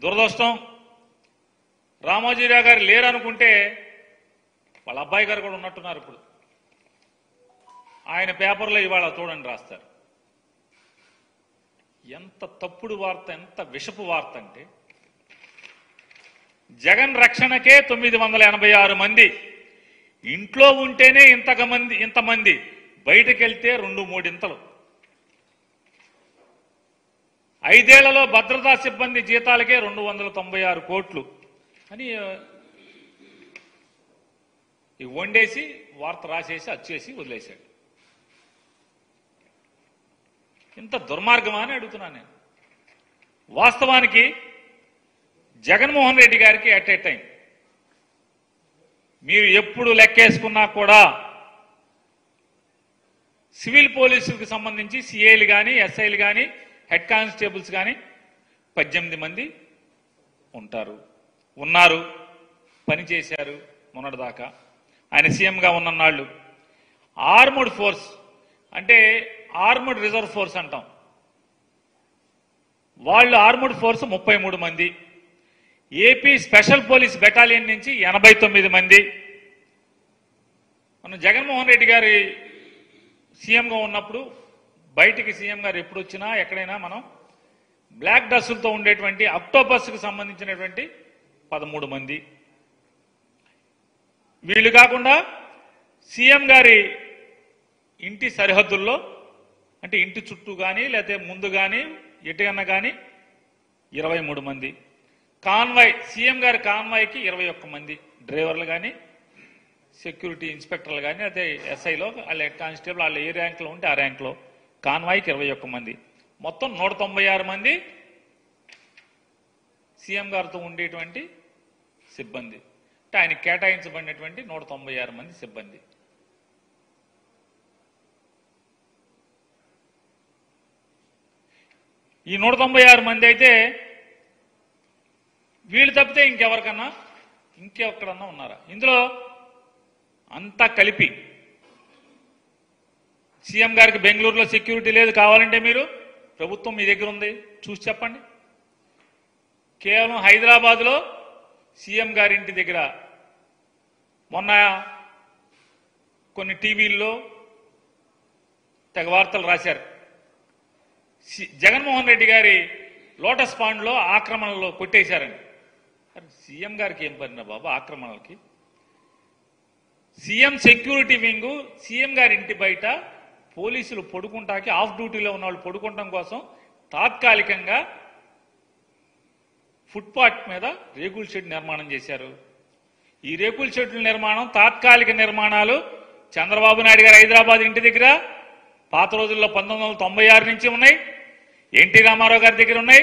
దురదృష్టం రామోజీరావు గారు లేరు అనుకుంటే వాళ్ళ అబ్బాయి గారు కూడా ఉన్నట్టున్నారు. ఇప్పుడు ఆయన పేపర్లో ఇవాళ చూడండి రాస్తారు. ఎంత తప్పుడు వార్త, ఎంత విషపు వార్త అంటే జగన్ రక్షణకే 986 మంది, ఇంట్లో ఉంటేనే ఇంతమంది, బయటకెళ్తే 2-3 ఇంతలు. 5 ఏళ్లలో భద్రతా సిబ్బంది జీతాలకే 296 కోట్లు అని వండేసి వార్త రాసేసి అచ్చేసి వదిలేశాడు. ఇంత దుర్మార్గమా అని అడుగుతున్నాను నేను. వాస్తవానికి జగన్మోహన్ రెడ్డి గారికి అట్ ఏ టైం మీరు ఎప్పుడు లెక్కేసుకున్నా కూడా సివిల్ పోలీసులకు సంబంధించి సిఐలు కానీ, ఎస్ఐలు కానీ, హెడ్ కానిస్టేబుల్స్ కానీ 18 మంది ఉన్నారు, పనిచేశారు మొన్నటిదాకా. ఆయన సీఎంగా ఉన్ననాళ్ళు ఆర్మడ్ ఫోర్స్ అంటే ఆర్మడ్ రిజర్వ్ ఫోర్స్ అంటాం, వాళ్ళు ఆర్మడ్ ఫోర్స్ 33 మంది, ఏపీ స్పెషల్ పోలీస్ బెటాలియన్ నుంచి 89 మంది. మనం జగన్మోహన్ రెడ్డి గారి సీఎంగా ఉన్నప్పుడు బయటికి సీఎం గారు ఎప్పుడు వచ్చినా ఎక్కడైనా మనం బ్లాక్ డ్రెస్సులతో ఉండేటువంటి అక్టోపస్కి సంబంధించినటువంటి 13 మంది. వీళ్ళు కాకుండా సీఎం గారి ఇంటి సరిహద్దుల్లో అంటే ఇంటి చుట్టూ కానీ లేకపోతే ముందు కానీ ఎటుకన్నా కానీ 23 మంది. కాన్వాయ్, సీఎం గారి కాన్వాయ్కి 21 మంది డ్రైవర్లు కానీ, సెక్యూరిటీ ఇన్స్పెక్టర్లు కానీ, అదే ఎస్ఐలో వాళ్ళ హెడ్ కానిస్టేబుల్ వాళ్ళ ఏ ర్యాంక్లో ఉంటే ఆ ర్యాంక్లో కాన్వాయ్కి 21 మంది. మొత్తం 196 మంది సీఎం గారితో ఉండేటువంటి సిబ్బంది. అంటే ఆయన కేటాయించబడినటువంటి 196 మంది సిబ్బంది. ఈ 196 మంది అయితే వీళ్ళు తప్పితే ఇంకెక్కడన్నా ఉన్నారా? ఇందులో అంతా కలిపి సీఎం గారికి బెంగళూరులో సెక్యూరిటీ లేదు, కావాలంటే మీరు ప్రభుత్వం మీ దగ్గర ఉంది చూసి చెప్పండి. కేవలం హైదరాబాద్లో సీఎం గారి ఇంటి దగ్గర మొన్న కొన్ని టీవీల్లో తెగ వార్తలు రాశారు. జగన్మోహన్ రెడ్డి గారి లోటస్ పాండ్లో ఆక్రమణలో కొట్టేశారని. సీఎం గారికి ఏం పడినా బాబు ఆక్రమణలకి? సీఎం సెక్యూరిటీ వింగు సీఎం గారి ఇంటి బయట పోలీసులు పడుకుంటాకి, ఆఫ్ డ్యూటీలో ఉన్న వాళ్ళు పడుకుంటాం కోసం తాత్కాలికంగా ఫుట్పాత్ మీద రేకుల షెడ్ నిర్మాణం చేశారు. ఈ రేకుల షెడ్ల నిర్మాణం తాత్కాలిక నిర్మాణాలు చంద్రబాబు నాయుడు గారు హైదరాబాద్ ఇంటి దగ్గర పాత రోజుల్లో 1996 నుంచి ఉన్నాయి, ఎన్టీ రామారావు గారి దగ్గర ఉన్నాయి,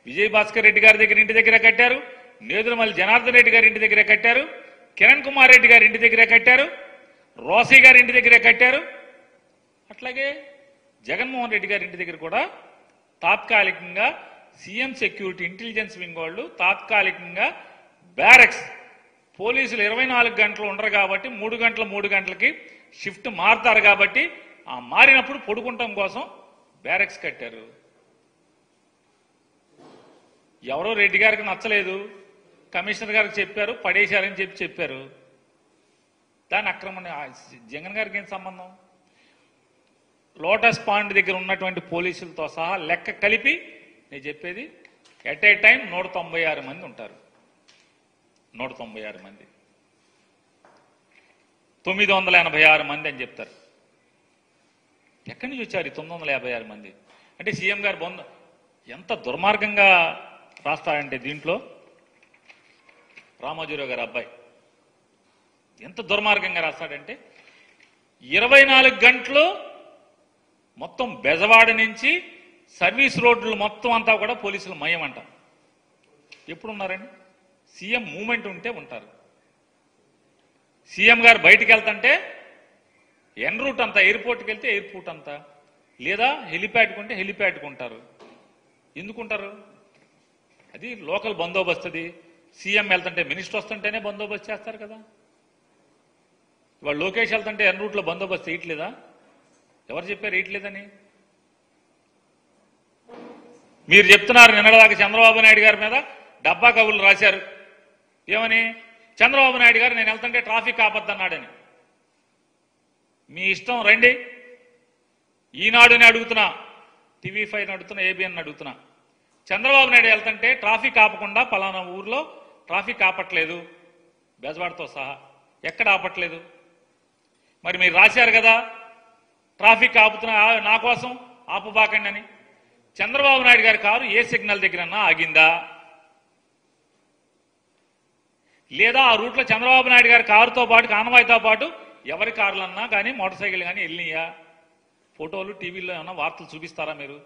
విజయభాస్కర్ రెడ్డి గారి దగ్గర ఇంటి దగ్గర కట్టారు, నేదురుమల్లి జనార్దన్ రెడ్డి గారి ఇంటి దగ్గర కట్టారు, కిరణ్ కుమార్ రెడ్డి గారి ఇంటి దగ్గర కట్టారు, రోసీ గారి ఇంటి దగ్గర కట్టారు. అట్లాగే జగన్మోహన్ రెడ్డి గారి ఇంటి దగ్గర కూడా తాత్కాలికంగా సీఎం సెక్యూరిటీ ఇంటెలిజెన్స్ వింగ్ వాళ్ళు తాత్కాలికంగా బ్యారక్స్, పోలీసులు 24 గంటలు ఉండరు కాబట్టి 3 గంటలకి షిఫ్ట్ మారుతారు కాబట్టి ఆ మారినప్పుడు పడుకుంటాం కోసం బ్యారక్స్ కట్టారు. ఎవరో రెడ్డి గారికి నచ్చలేదు, కమిషనర్ గారికి చెప్పారు, పడేశారని చెప్పారు. దాని అక్రమణ జగన్ గారికి ఏం సంబంధం? లోటస్ పాండ్ దగ్గర ఉన్నటువంటి పోలీసులతో సహా లెక్క కలిపి నేను చెప్పేది ఎట్ ఏ టైం 196 మంది ఉంటారు. 196 మంది, 986 మంది అని చెప్తారు. ఎక్కడి నుంచి వచ్చారు ఈ 956 మంది? అంటే సీఎం గారు ఎంత దుర్మార్గంగా రాస్తారంటే దీంట్లో రామోజీరావు గారి అబ్బాయి ఎంత దుర్మార్గంగా రాస్తాడంటే 24 గంటలు మొత్తం బెజవాడ నుంచి సర్వీస్ రోడ్లు మొత్తం అంతా కూడా పోలీసులు మయం అంట. ఎప్పుడున్నారండి? సీఎం మూమెంట్ ఉంటే ఉంటారు. సీఎం గారు బయటికి వెళ్తుంటే ఎన్ రూట్ అంతా, ఎయిర్పోర్ట్కి వెళ్తే ఎయిర్పోర్ట్ అంతా, లేదా హెలిప్యాడ్కి ఉంటే హెలిప్యాడ్కి ఉంటారు. ఎందుకుంటారు? అది లోకల్ బందోబస్తు. అది సీఎం వెళ్తుంటే, మినిస్టర్ వస్తుంటేనే బందోబస్తు చేస్తారు కదా. ఇవాళ లోకేష్ వెళ్తుంటే ఎన్ రూట్లో బందోబస్తు వేయట్లేదా? ఎవరు చెప్పారు వేయట్లేదని? మీరు చెప్తున్నారు నిన్నటిదాకా చంద్రబాబు నాయుడు గారి మీద డబ్బా కబుర్లు రాశారు. ఏమని? చంద్రబాబు నాయుడు గారు నేను వెళ్తుంటే ట్రాఫిక్ ఆపద్దన్నాడని. మీ ఇష్టం, రండి. ఈనాడుని అడుగుతున్నా, TV5 అడుగుతున్నా, ABN అడుగుతున్నా. చంద్రబాబు నాయుడు వెళ్తుంటే ట్రాఫిక్ ఆపకుండా పలానా ఊర్లో ట్రాఫిక్ ఆపట్లేదు, బెజవాడతో సహా ఎక్కడ ఆపట్లేదు. మరి మీరు రాశారు కదా ట్రాఫిక్ ఆపుతున్నా నా కోసం ఆపబాకండి అని. చంద్రబాబు నాయుడు గారి కారు ఏ సిగ్నల్ దగ్గరన్నా ఆగిందా? లేదా ఆ రూట్లో చంద్రబాబు నాయుడు గారి కారుతో పాటు, కాన్వాయ్తో పాటు ఎవరి కార్లన్నా కానీ మోటార్ సైకిల్ కానీ వెళ్ళినాయా? ఫోటోలు టీవీలో ఏమన్నా వార్తలు చూపిస్తారా మీరు?